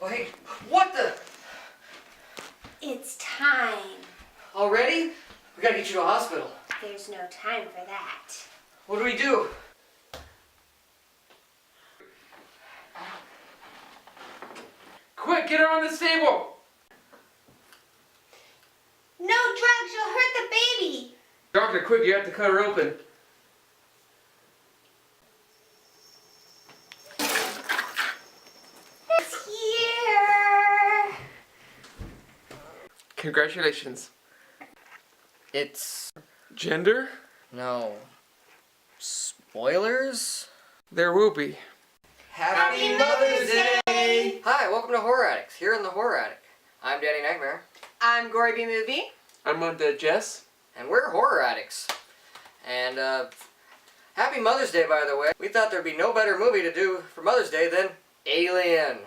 Oh, hey, what the? It's time. Already? We gotta get you to a hospital. There's no time for that. What do we do? Quick, get her on this table! No drugs, you'll hurt the baby. Doctor, quick, you have to cut her open. It's here. Congratulations. It's... Gender? no... spoilers? There will be. Happy Mother's Day! Hi, welcome to Horror Addicts, here in the Horror Attic. I'm Danny Nightmare. I'm Gory B Movie. I'm on to Jess. And we're Horror Addicts. And, happy Mother's Day, by the way. We thought there'd be no better movie to do for Mother's Day than Alien.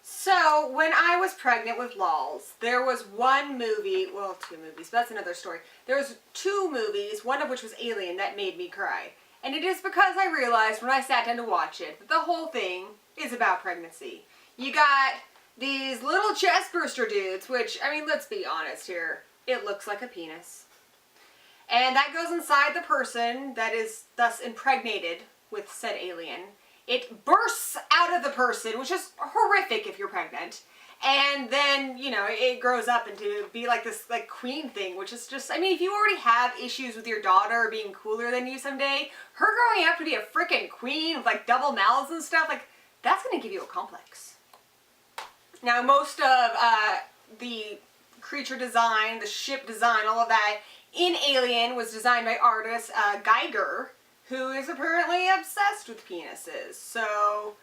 So, when I was pregnant with Lolz, there was one movie, well, two movies, but that's another story. There was two movies, one of which was Alien, that made me cry. And it is because I realized when I sat down to watch it that the whole thing is about pregnancy. You got these little chest burster dudes, which, I mean, let's be honest here, it looks like a penis. And that goes inside the person that is thus impregnated with said alien. It bursts out of the person, which is horrific if you're pregnant. And then, you know, it grows up into be like this like queen thing, which is just, I mean, if you already have issues with your daughter being cooler than you someday, her growing up to be a frickin' queen with like double mouths and stuff, like, that's gonna give you a complex. Now, most of the creature design, the ship design, all of that in Alien was designed by artist Geiger, who is apparently obsessed with penises. So,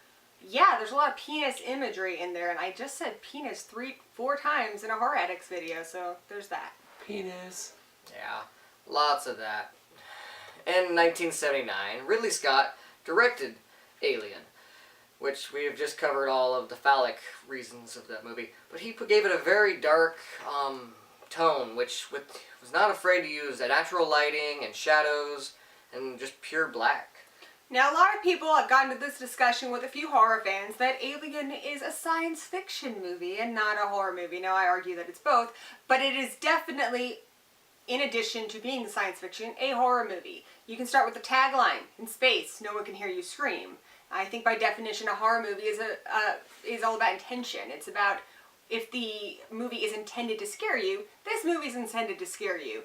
yeah, there's a lot of penis imagery in there, and I just said penis 3-4 times in a Horror Addicts video, so there's that. Penis. Yeah, lots of that. In 1979, Ridley Scott directed Alien, which we have just covered all of the phallic reasons of that movie, but he gave it a very dark tone, which was not afraid to use natural lighting and shadows and just pure black. Now, a lot of people have gotten to this discussion with a few horror fans that Alien is a science fiction movie and not a horror movie. Now, I argue that it's both, but it is definitely, in addition to being science fiction, a horror movie. You can start with the tagline, "In space, no one can hear you scream." I think by definition a horror movie is all about intention. It's about if the movie is intended to scare you, this movie is intended to scare you.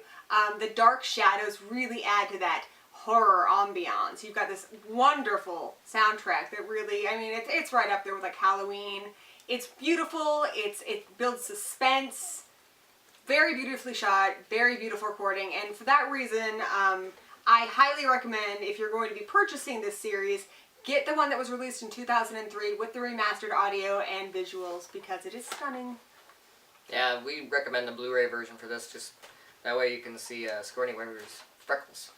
The dark shadows really add to that horror ambiance. You've got this wonderful soundtrack that really, I mean, it's right up there with like Halloween. It's beautiful, it builds suspense, very beautifully shot, very beautiful recording, and for that reason, I highly recommend, if you're going to be purchasing this series, get the one that was released in 2003 with the remastered audio and visuals, because it is stunning. Yeah, we recommend the Blu-ray version for this, just that way you can see Sigourney Weaver's freckles.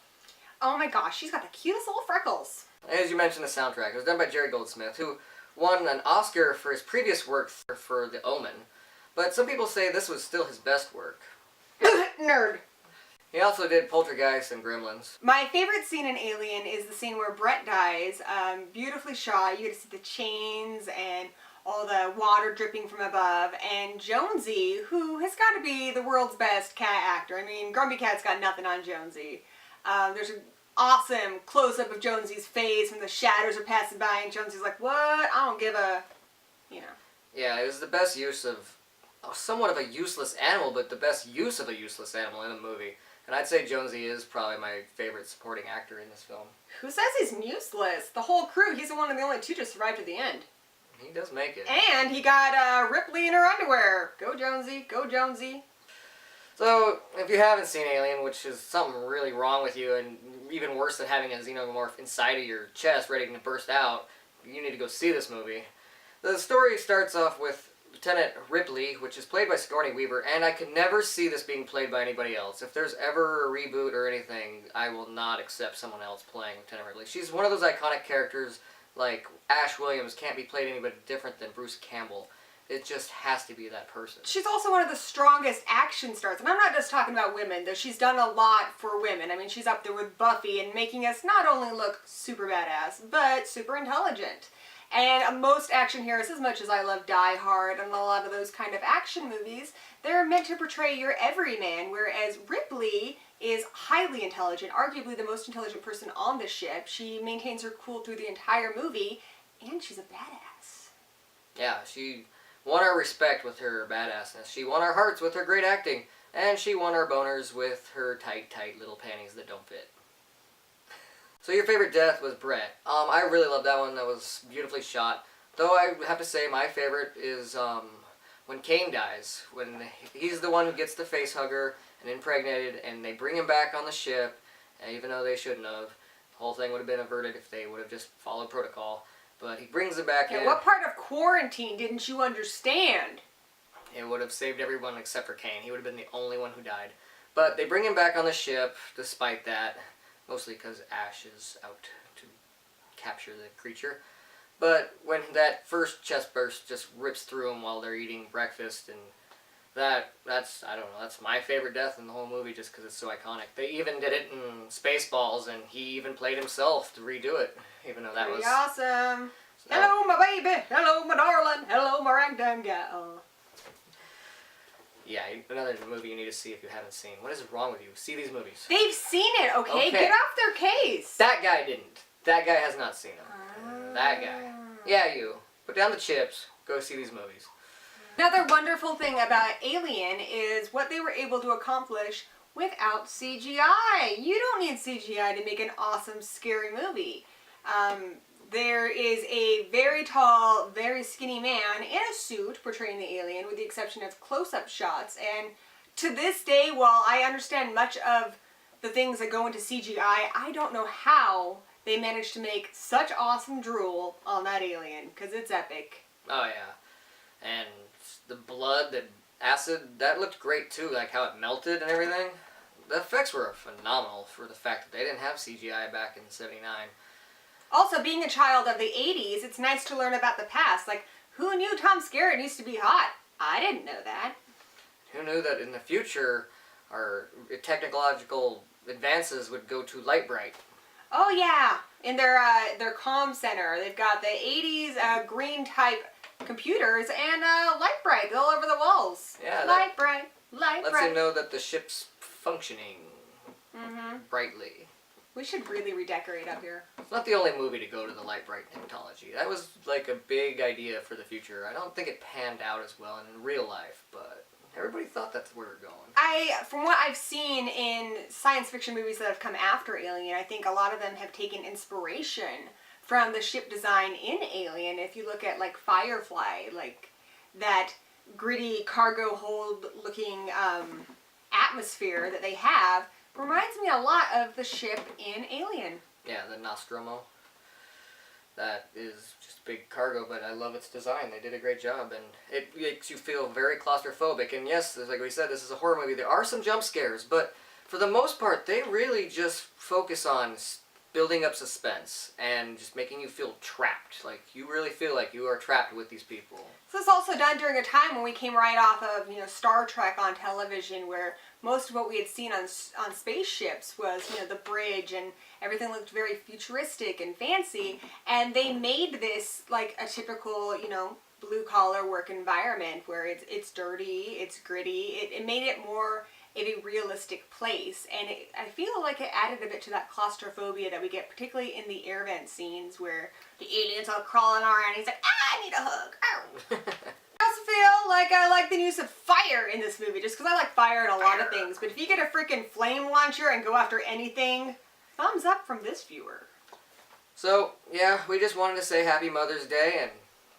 Oh my gosh, she's got the cutest little freckles. As you mentioned, the soundtrack. It was done by Jerry Goldsmith, who won an Oscar for his previous work for The Omen, but some people say this was still his best work. Nerd. He also did Poltergeist and Gremlins. My favorite scene in Alien is the scene where Brett dies. Beautifully shot. You get to see the chains and all the water dripping from above. And Jonesy, who has got to be the world's best cat actor. I mean, Grumpy Cat's got nothing on Jonesy. There's an awesome close-up of Jonesy's face when the shadows are passing by and Jonesy's like, what? I don't give a, you know. Yeah, it was the best use of somewhat of a useless animal, but the best use of a useless animal in a movie. And I'd say Jonesy is probably my favorite supporting actor in this film. Who says he's useless? The whole crew, he's the one of the only two to survive to the end. He does make it. And he got Ripley in her underwear. Go Jonesy, go Jonesy. So, if you haven't seen Alien, which is something really wrong with you, and even worse than having a xenomorph inside of your chest ready to burst out, you need to go see this movie. The story starts off with Lieutenant Ripley, which is played by Sigourney Weaver, and I could never see this being played by anybody else. If there's ever a reboot or anything, I will not accept someone else playing Lieutenant Ripley. She's one of those iconic characters, like Ash Williams can't be played anybody different than Bruce Campbell. It just has to be that person. She's also one of the strongest action stars. And I'm not just talking about women, though she's done a lot for women. I mean, she's up there with Buffy and making us not only look super badass, but super intelligent. And most action heroes, as much as I love Die Hard and a lot of those kind of action movies, they're meant to portray your everyman, whereas Ripley is highly intelligent, arguably the most intelligent person on the ship. She maintains her cool through the entire movie, and she's a badass. Yeah, she won our respect with her badassness. She won our hearts with her great acting. And she won our boners with her tight, tight little panties that don't fit. So your favorite death was Brett. I really love that one. That was beautifully shot. Though I have to say my favorite is when Kane dies. When he's the one who gets the face hugger and impregnated, and they bring him back on the ship, even though they shouldn't have. The whole thing would have been averted if they would have just followed protocol. But he brings him back in. What part of quarantine didn't you understand? It would have saved everyone except for Kane. He would have been the only one who died. But they bring him back on the ship despite that. Mostly because Ash is out to capture the creature. But when that first chest burst just rips through him while they're eating breakfast, and that's I don't know, that's my favorite death in the whole movie just because it's so iconic. They even did it in Spaceballs, and he even played himself to redo it, even though that Pretty was awesome. So, Hello, my baby. Hello, my darling. Hello, my ragtime gal. yeah, another movie you need to see if you haven't seen. What is wrong with you? See these movies. They've seen it, okay? Okay. Get off their case. That guy didn't. That guy has not seen them. That guy. Yeah, you. Put down the chips. Go see these movies. Another wonderful thing about Alien is what they were able to accomplish without CGI. You don't need CGI to make an awesome, scary movie. There is a very tall, very skinny man in a suit portraying the alien, with the exception of close-up shots. And to this day, while I understand much of the things that go into CGI, I don't know how they managed to make such awesome drool on that alien, because it's epic. Oh, yeah. And the blood, the acid, that looked great, too. Like how it melted and everything. The effects were phenomenal for the fact that they didn't have CGI back in '79. Also, being a child of the 80s, it's nice to learn about the past. Like, who knew Tom Skerritt used to be hot? I didn't know that. Who knew that in the future our technological advances would go to light bright? Oh yeah, in their comm center, they've got the 80s green type computers and light bright all over the walls. Yeah, light bright, light lets bright. you know that the ship's functioning brightly. We should really redecorate up here. It's not the only movie to go to the light bright technology. That was like a big idea for the future. I don't think it panned out as well in real life, but everybody thought that's where we're going. From what I've seen in science fiction movies that have come after Alien, I think a lot of them have taken inspiration from the ship design in Alien. If you look at like Firefly, like that gritty cargo hold looking atmosphere that they have reminds me a lot of the ship in Alien. Yeah, the Nostromo. That is just big cargo, but I love its design. They did a great job, and it makes you feel very claustrophobic. And yes, like we said, this is a horror movie. There are some jump scares, but for the most part, they really just focus on building up suspense and just making you feel trapped. Like, you really feel like you are trapped with these people. So this is also done during a time when we came right off of, Star Trek on television, where most of what we had seen on spaceships was, the bridge, and everything looked very futuristic and fancy, and they made this like a typical, blue-collar work environment where it's dirty, it's gritty. It made it more of a realistic place, and I feel like it added a bit to that claustrophobia that we get, particularly in the air vent scenes where the alien's all crawling around and he's like, I need a hug. Ow. I also feel like I like the use of fire in this movie, just because I like fire in a lot of things, but if you get a freaking flame launcher and go after anything, thumbs up from this viewer. So, yeah, we just wanted to say Happy Mother's Day and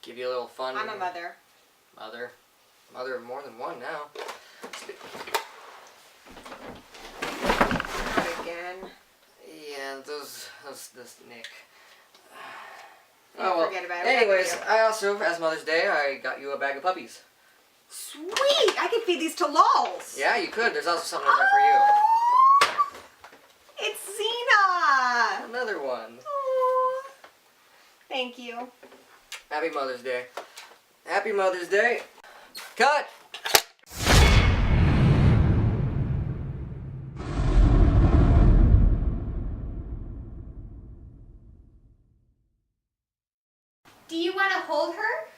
give you a little fun. I'm a mother. Mother of more than one now. Not again. Yeah, those Nick. Yeah, forget about it. Anyways, I also, as Mother's Day, I got you a bag of puppies. Sweet! I could feed these to Lolz. Yeah, you could. There's also something in there for you. It's Xena! Another one. Aww. Thank you. Happy Mother's Day. Happy Mother's Day. Cut! Do you want to hold her?